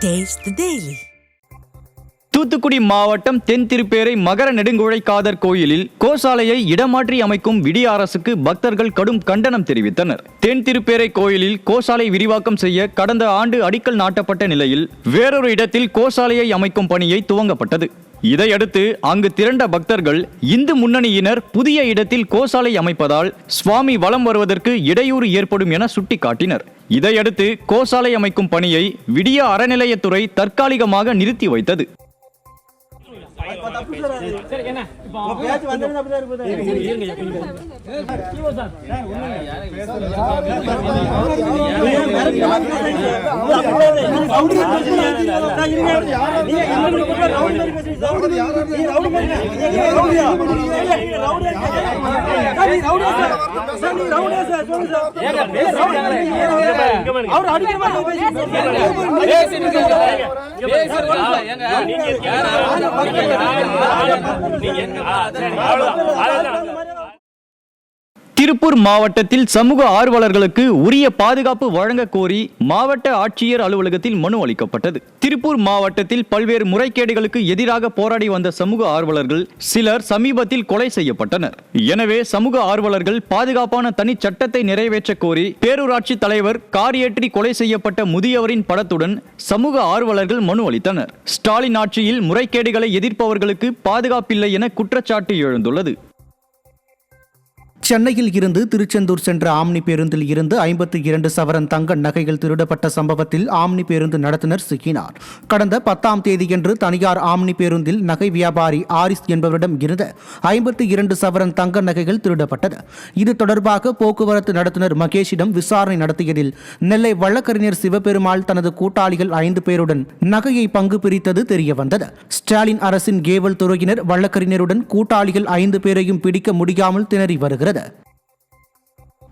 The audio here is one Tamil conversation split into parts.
Taste the Daily. தூத்துக்குடி மாவட்டம் தென்திருப்பேரை மகர நெடுங்குழைக்காதர் கோயிலில் கோசாலையை இடமாற்றி அமைக்கும் விடிய அரசுக்கு பக்தர்கள் கடும் கண்டனம் தெரிவித்தனர். தென்திருப்பேரை கோயிலில் கோசாலை விரிவாக்கம் செய்ய கடந்த ஆண்டு அடிக்கல் நாட்டப்பட்ட நிலையில் வேறொரு இடத்தில் கோசாலையை அமைக்கும் பணியை துவங்கப்பட்டது. இதையடுத்து அங்கு திரண்ட பக்தர்கள் இந்து முன்னணியினர் புதிய இடத்தில் கோசாலை அமைப்பதால் சுவாமி வலம் வருவதற்கு இடையூறு ஏற்படும் என சுட்டிக்காட்டினர். இதையடுத்து கோசாலை அமைக்கும் பணியை விடிய அறநிலையத்துறை தற்காலிகமாக நிறுத்தி வைத்தது. திருப்பூர் மாவட்டத்தில் சமூக ஆர்வலர்களுக்கு உரிய பாதுகாப்பு வழங்க கோரி மாவட்ட ஆட்சியர் அலுவலகத்தில் மனு அளிக்கப்பட்டது. திருப்பூர் மாவட்டத்தில் பல்வேறு முறைகேடுகளுக்கு எதிராக போராடி வந்த சமூக ஆர்வலர்கள் சிலர் சமீபத்தில் கொலை செய்யப்பட்டனர். எனவே சமூக ஆர்வலர்கள் பாதுகாப்பான தனி சட்டத்தை நிறைவேற்ற கோரி பேரூராட்சி தலைவர் கார் ஏற்றி கொலை செய்யப்பட்ட முதியவரின் படத்துடன் சமூக ஆர்வலர்கள் மனு அளித்தனர். ஸ்டாலின் ஆட்சியில் முறைகேடுகளை எதிர்ப்பவர்களுக்கு பாதுகாப்பில்லை என குற்றச்சாட்டு எழுந்துள்ளது. சென்னையில் இருந்து திருச்செந்தூர் சென்ற ஆம்னி பேருந்தில் இருந்து 52 சவரன் தங்க நகைகள் திருடப்பட்ட சம்பவத்தில் ஆம்னி பேருந்து நடத்துனர் சிக்கினார். கடந்த 10ஆம் தேதியன்று தனியார் ஆம்னி பேருந்தில் நகை வியாபாரி ஆரிஸ் என்பவரிடம் இருந்து 52 சவரன் தங்க நகைகள் திருடப்பட்டது. இது தொடர்பாக போக்குவரத்து நடத்துனர் மகேஷிடம் விசாரணை நடத்தியதில் நெல்லை வழக்கறிஞர் சிவபெருமாள் தனது கூட்டாளிகள் 5 பேருடன் நகையை பங்கு பிரித்தது தெரியவந்தது. ஸ்டாலின் அரசின் கேவல் துறையினர் வழக்கறிஞருடன் கூட்டாளிகள் 5 பேரையும் பிடிக்க முடியாமல் திணறி வருகிறது.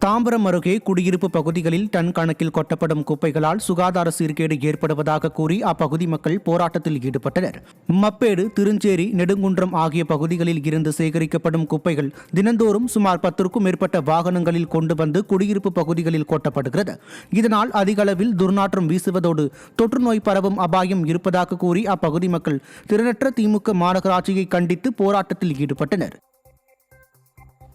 தாம்பரம் அருகே குடியிருப்பு பகுதிகளில் டன் கணக்கில் கொட்டப்படும் குப்பைகளால் சுகாதார சீர்கேடு ஏற்படுவதாக கூறி அப்பகுதி மக்கள் போராட்டத்தில் ஈடுபட்டனர். மப்பேடு, திருஞ்சேரி, நெடுங்குன்றம் ஆகிய பகுதிகளில் இருந்து சேகரிக்கப்படும் குப்பைகள் தினந்தோறும் சுமார் 10க்கும் மேற்பட்ட வாகனங்களில் கொண்டு வந்து குடியிருப்பு பகுதிகளில் கொட்டப்படுகிறது. இதனால் அதிக அளவில் துர்நாற்றம் வீசுவதோடு தொற்றுநோய் பரவும் அபாயம் இருப்பதாக கூறி அப்பகுதி மக்கள் திறனற்ற திமுக மாநகராட்சியை கண்டித்து போராட்டத்தில் ஈடுபட்டனர்.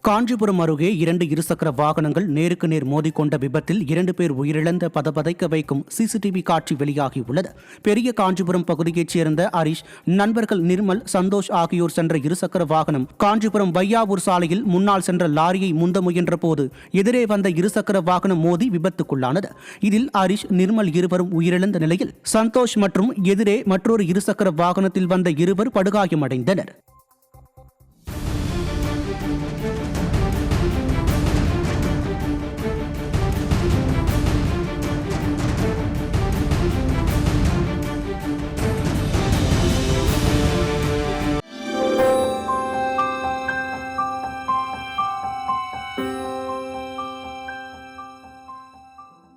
காஞ்சிபுரம் அருகே 2 இருசக்கர வாகனங்கள் நேருக்கு நேர் மோதிக்கொண்ட விபத்தில் 2 பேர் உயிரிழந்த பதபதைக்க வைக்கும் சிசிடிவி காட்சி வெளியாகியுள்ளது. பெரிய காஞ்சிபுரம் பகுதியைச் சேர்ந்த ஹரிஷ், நண்பர்கள் நிர்மல், சந்தோஷ் ஆகியோர் சென்ற இருசக்கர வாகனம் காஞ்சிபுரம் வையாவூர் சாலையில் முன்னால் சென்ற லாரியை முந்த முயன்ற போது எதிரே வந்த இருசக்கர வாகனம் மோதி விபத்துக்குள்ளானது. இதில் ஹரிஷ், நிர்மல் இருவரும் உயிரிழந்த நிலையில் சந்தோஷ் மற்றும் எதிரே மற்றொரு இருசக்கர வாகனத்தில் வந்த இருவர் படுகாயமடைந்தனர்.